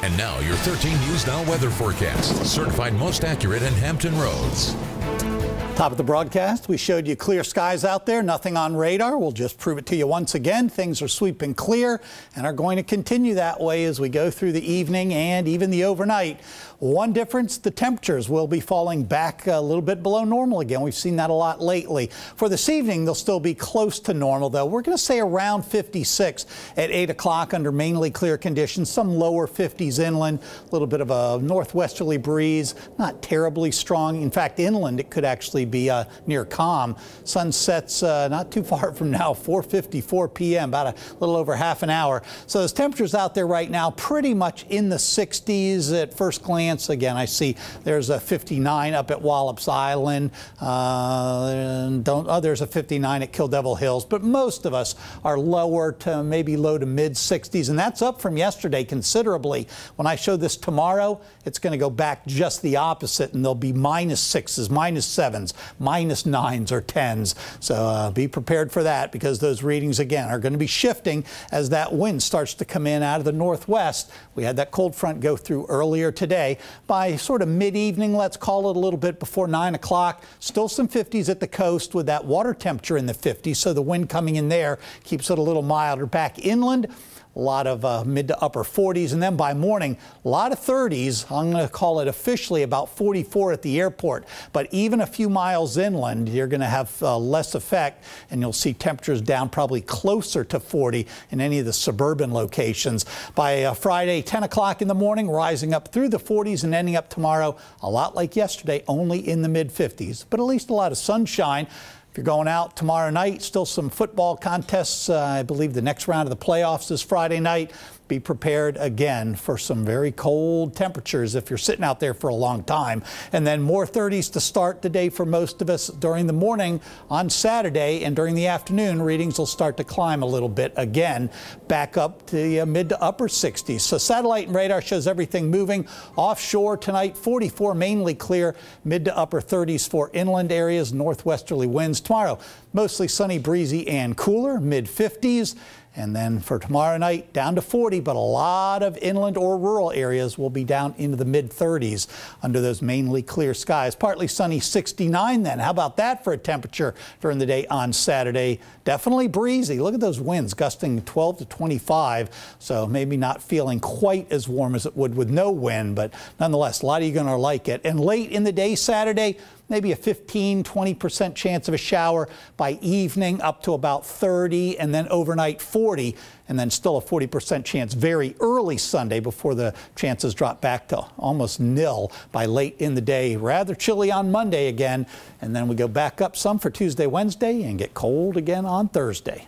And now your 13 News Now weather forecast, certified most accurate in Hampton Roads. Top of the broadcast, we showed you clear skies out there, nothing on radar. We'll just prove it to you once again. Things are sweeping clear and are going to continue that way as we go through the evening and even the overnight. One difference, the temperatures will be falling back a little bit below normal again. We've seen that a lot lately. For this evening, they'll still be close to normal, though. We're going to say around 56 at 8 o'clock under mainly clear conditions, some lower 50s inland, a little bit of a northwesterly breeze, not terribly strong. In fact, inland, it could actually be near calm. Sun sets not too far from now, 4:54 p.m., about a little over half an hour. So those temperatures out there right now, pretty much in the 60s at first glance. Again, I see there's a 59 up at Wallops Island. There's a 59 at Kill Devil Hills, but most of us are lower to maybe low to mid 60s, and that's up from yesterday considerably. When I show this tomorrow, it's going to go back just the opposite, and there'll be -6s, -7s, -9s or 10s. So be prepared for that, because those readings again are going to be shifting as that wind starts to come in out of the northwest. We had that cold front go through earlier today. By sort of mid-evening, let's call it a little bit before 9 o'clock, still some 50s at the coast with that water temperature in the 50s, so the wind coming in there keeps it a little milder. Back inland, a lot of mid to upper 40s, and then by morning, a lot of 30s. I'm going to call it officially about 44 at the airport, but even a few miles inland, you're going to have less effect, and you'll see temperatures down probably closer to 40 in any of the suburban locations. By Friday, 10 o'clock in the morning, rising up through the 40s and ending up tomorrow, a lot like yesterday, only in the mid 50s, but at least a lot of sunshine. If you're going out tomorrow night, still some football contests. I believe the next round of the playoffs is Friday night. Be prepared again for some very cold temperatures if you're sitting out there for a long time. And then more 30s to start the day for most of us during the morning on Saturday, and during the afternoon, readings will start to climb a little bit again, back up to the mid to upper 60s. So satellite and radar shows everything moving. Offshore tonight, 44 mainly clear, mid to upper 30s for inland areas, northwesterly winds. Tomorrow, mostly sunny, breezy, and cooler, mid 50s. And then for tomorrow night, down to 40, but a lot of inland or rural areas will be down into the mid-30s under those mainly clear skies. Partly sunny, 69 then. How about that for a temperature during the day on Saturday? Definitely breezy. Look at those winds gusting 12 to 25, so maybe not feeling quite as warm as it would with no wind, but nonetheless, a lot of you are going to like it. And late in the day Saturday, maybe a 15–20% chance of a shower. By evening, up to about 30, and then overnight 40, and then still a 40% chance very early Sunday before the chances drop back to almost nil by late in the day. Rather chilly on Monday again, and then we go back up some for Tuesday, Wednesday, and get cold again on Thursday.